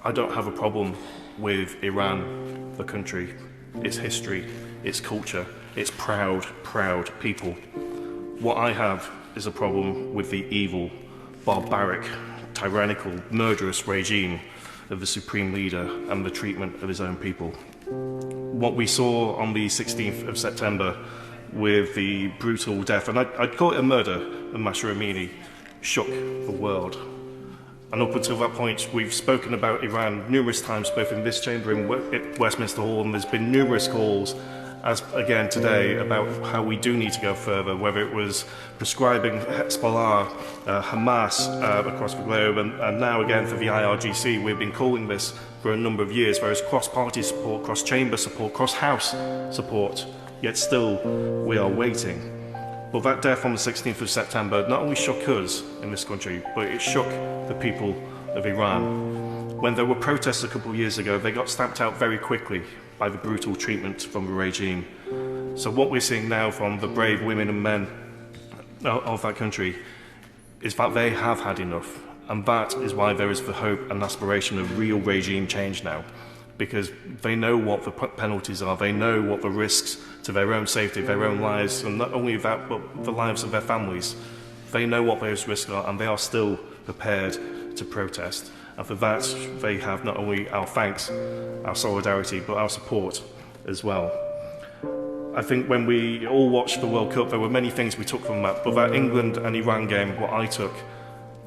I don't have a problem with Iran, the country, its history, its culture, its proud, proud people. What I have is a problem with the evil, barbaric, tyrannical, murderous regime of the supreme leader and the treatment of his own people. What we saw on the 16th of September with the brutal death, and I'd call it a murder, of Mahsa Amini, shook the world. And up until that point, we've spoken about Iran numerous times, both in this chamber in Westminster Hall, and there's been numerous calls, as again today, about how we do need to go further, whether it was prescribing Hezbollah, Hamas across the globe, and now again for the IRGC. We've been calling this for a number of years. There is cross-party support, cross-chamber support, cross-house support, yet still we are waiting. But that death on the 16th of September not only shook us in this country, but it shook the people of Iran. When there were protests a couple of years ago, they got stamped out very quickly by the brutal treatment from the regime. So what we're seeing now from the brave women and men of that country is that they have had enough. And that is why there is the hope and aspiration of real regime change now. Because they know what the penalties are, they know what the risks to their own safety, their own lives, and not only that, but the lives of their families. They know what those risks are, and they are still prepared to protest. And for that, they have not only our thanks, our solidarity, but our support as well. I think when we all watched the World Cup, there were many things we took from that, but that England and Iran game, what I took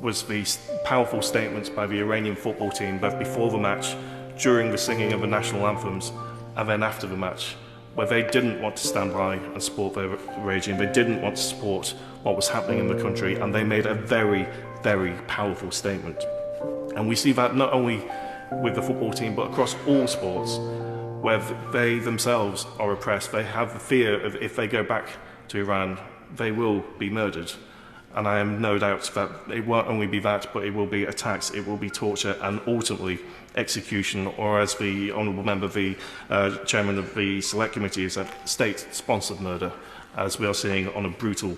was the powerful statements by the Iranian football team, both before the match, during the singing of the national anthems, and then after the match, where they didn't want to stand by and support the regime. They didn't want to support what was happening in the country, and they made a very, very powerful statement. And we see that not only with the football team, but across all sports, where they themselves are oppressed. They have the fear of if they go back to Iran, they will be murdered. And I am no doubt that it won't only be that, but it will be attacks, it will be torture, and ultimately execution, or as the Honourable Member, the Chairman of the Select Committee, has said, state-sponsored murder, as we are seeing on a brutal